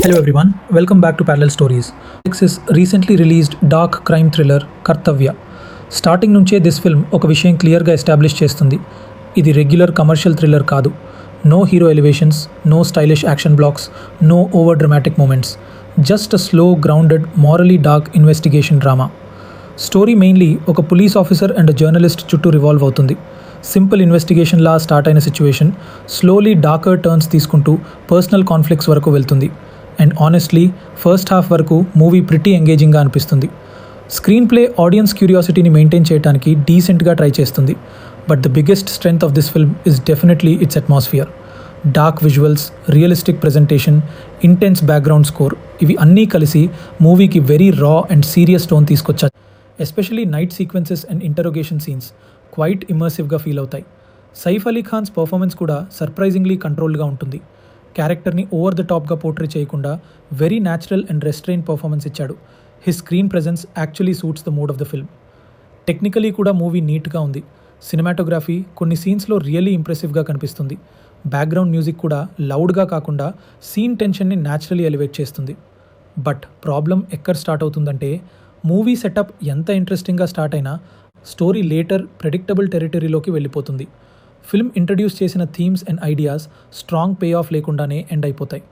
Hello everyone, welcome back to Parallel Stories. Netflix's recently released dark crime thriller Kartavya. Starting నుంచే this film ఒక విషయం క్లియర్గా establish చేస్తుంది. ఇది రెగ్యులర్ కమర్షియల్ థ్రిల్లర్ కాదు. No hero elevations, no stylish action blocks, no over dramatic moments. Just a slow grounded morally dark investigation drama. Story mainly ఒక police officer and journalist చుట్టూ revolve అవుతుంది. Simple ఇన్వెస్టిగేషన్లా start అయిన situation slowly darker turns తీసుకుంటూ personal conflicts వరకు వెళ్తుంది. And honestly first half వరకు movie pretty ఎంగేజింగ్గా అనిపిస్తుంది. స్క్రీన్ ప్లే ఆడియన్స్ క్యూరియాసిటీని మెయింటైన్ చేయడానికి డీసెంట్గా ట్రై చేస్తుంది. But the biggest strength of this film is definitely its atmosphere. Dark visuals, realistic presentation, intense background score, ఇవి అన్నీ కలిసి మూవీకి very raw and serious tone తీసుకొచ్చాయి. Especially night sequences and interrogation scenes quite ఇమర్సివ్గా feel అవుతాయి. Saif Ali Khan's performance కూడా surprisingly కంట్రోల్గా ఉంటుంది. క్యారెక్టర్ని ఓవర్ ద టాప్గా పోర్ట్రే చేయకుండా very natural and restrained performance ఇచ్చాడు. His screen presence actually suits the mood of the film. Technically కూడా మూవీ నీట్గా ఉంది. సినిమాటోగ్రఫీ కొన్ని సీన్స్లో రియల్లీ ఇంప్రెసివ్గా కనిపిస్తుంది. బ్యాక్గ్రౌండ్ మ్యూజిక్ కూడా లౌడ్గా కాకుండా సీన్ టెన్షన్ని న్యాచురలీ ఎలివేట్ చేస్తుంది. బట్ ప్రాబ్లం ఎక్కడ స్టార్ట్ అవుతుందంటే మూవీ సెటప్ ఎంత ఇంట్రెస్టింగ్గా స్టార్ట్ అయినా స్టోరీ లేటర్ ప్రెడిక్టబుల్ టెరిటరీలోకి వెళ్ళిపోతుంది. ఫిల్మ్ ఇంట్రడ్యూస్ చేసిన themes and ideas strong pay off లేకుండానే ఎండ్ అయిపోతాయి.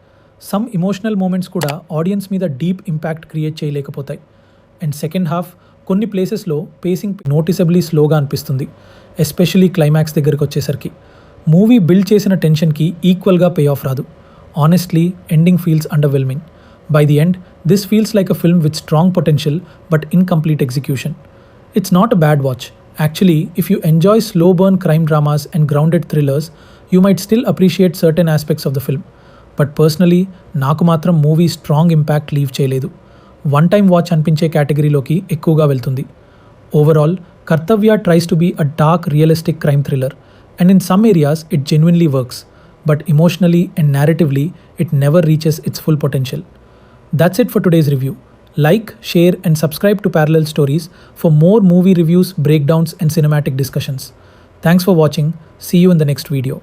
సమ్ ఇమోషనల్ మూమెంట్స్ కూడా ఆడియన్స్ మీద డీప్ ఇంపాక్ట్ క్రియేట్ చేయలేకపోతాయి. అండ్ సెకండ్ హాఫ్ కొన్ని ప్లేసెస్లో పేసింగ్ నోటిసబుల్లీ స్లోగా అనిపిస్తుంది. ఎస్పెషలీ క్లైమాక్స్ దగ్గరికి వచ్చేసరికి మూవీ బిల్డ్ చేసిన టెన్షన్కి ఈక్వల్గా పే ఆఫ్ రాదు. Honestly ending feels underwhelming. By the end this feels like a film with strong potential but incomplete execution. It's not a bad watch. Actually, if you enjoy slow burn crime dramas and grounded thrillers, you might still appreciate certain aspects of the film. But personally, నాకు మాత్రం movie strong impact leave చేయలేదు. One time watch అనిపించే కేటగిరీలోకి ఎక్కువగా వెళ్తుంది. Overall, Kartavya tries to be a dark realistic crime thriller, and in some areas it genuinely works. But emotionally and narratively, it never reaches its full potential. That's it for today's review. Like, share and subscribe to Parallel Stories for more movie reviews, breakdowns and cinematic discussions. Thanks for watching. See you in the next video.